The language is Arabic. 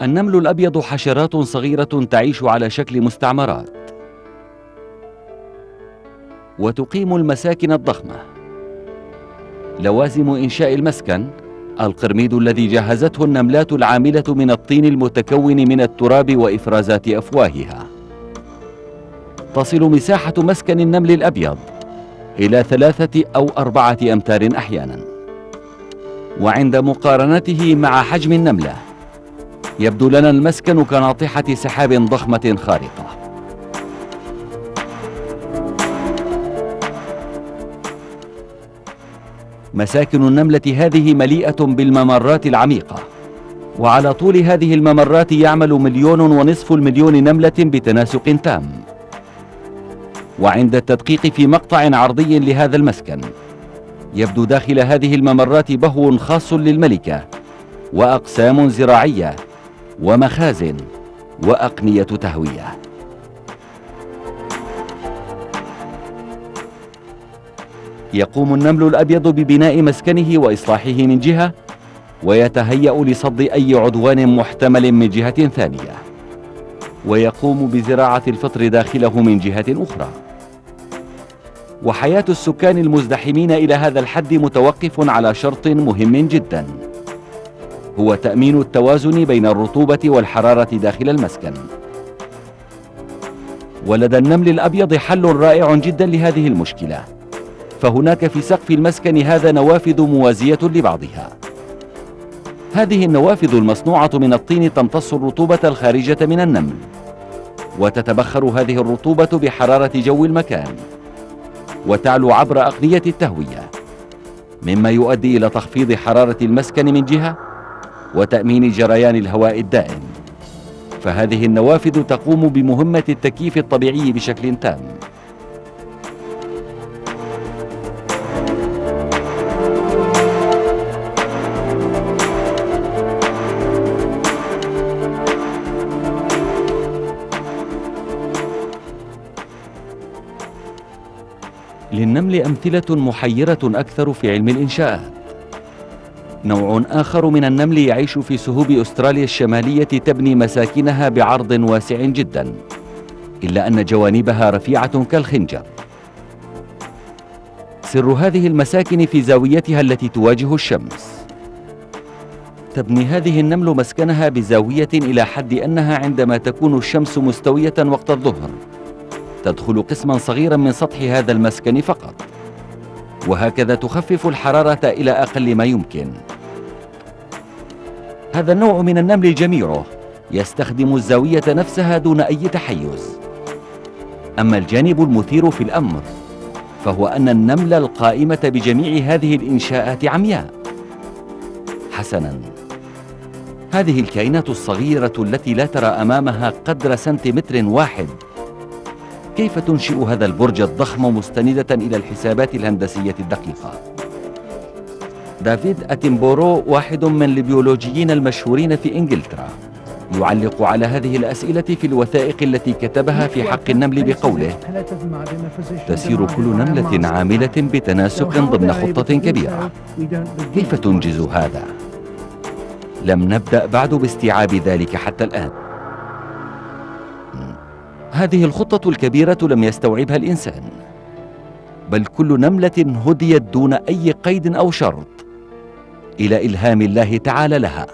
النمل الأبيض حشرات صغيرة تعيش على شكل مستعمرات، وتقيم المساكن الضخمة. لوازم إنشاء المسكن: القرميد الذي جهزته النملات العاملة من الطين المتكون من التراب وإفرازات أفواهها. تصل مساحة مسكن النمل الأبيض إلى 3 أو 4 أمتار أحيانا، وعند مقارنته مع حجم النملة يبدو لنا المسكن كناطحة سحاب ضخمة خارقة. مساكن النملة هذه مليئة بالممرات العميقة، وعلى طول هذه الممرات يعمل 1.5 مليون نملة بتناسق تام. وعند التدقيق في مقطع عرضي لهذا المسكن يبدو داخل هذه الممرات بهو خاص للملكة، وأقسام زراعية، ومخازن، وأقنية تهوية. يقوم النمل الأبيض ببناء مسكنه وإصلاحه من جهة، ويتهيأ لصد أي عدوان محتمل من جهة ثانية، ويقوم بزراعة الفطر داخله من جهة أخرى. وحياة السكان المزدحمين إلى هذا الحد متوقف على شرط مهم جدا، هو تأمين التوازن بين الرطوبة والحرارة داخل المسكن. ولدى النمل الأبيض حل رائع جدا لهذه المشكلة، فهناك في سقف المسكن هذا نوافذ موازية لبعضها. هذه النوافذ المصنوعة من الطين تمتص الرطوبة الخارجة من النمل، وتتبخر هذه الرطوبة بحرارة جو المكان، وتعلو عبر أقنية التهوية، مما يؤدي إلى تخفيض حرارة المسكن من جهة، وتأمين جريان الهواء الدائم. فهذه النوافذ تقوم بمهمة التكييف الطبيعي بشكل تام. للنمل أمثلة محيرة أكثر في علم الإنشاءات. نوع آخر من النمل يعيش في سهوب أستراليا الشمالية تبني مساكنها بعرض واسع جدا، إلا أن جوانبها رفيعة كالخنجر. سر هذه المساكن في زاويتها التي تواجه الشمس. تبني هذه النمل مسكنها بزاوية إلى حد أنها عندما تكون الشمس مستوية وقت الظهر تدخل قسما صغيرا من سطح هذا المسكن فقط، وهكذا تخفف الحرارة إلى أقل ما يمكن. هذا النوع من النمل جميعه يستخدم الزاوية نفسها دون أي تحيز. أما الجانب المثير في الأمر فهو أن النملة القائمة بجميع هذه الإنشاءات عمياء. حسنا، هذه الكائنات الصغيرة التي لا ترى أمامها قدر سنتيمتر واحد كيف تنشئ هذا البرج الضخم مستندة إلى الحسابات الهندسية الدقيقة؟ دافيد أتنبورو، واحد من البيولوجيين المشهورين في إنجلترا، يعلق على هذه الأسئلة في الوثائق التي كتبها في حق النمل بقوله: تسير كل نملة عاملة بتناسق ضمن خطة كبيرة، كيف تنجز هذا؟ لم نبدأ بعد باستيعاب ذلك حتى الآن. هذه الخطة الكبيرة لم يستوعبها الإنسان، بل كل نملة هديت دون أي قيد أو شرط إلى إلهام الله تعالى لها.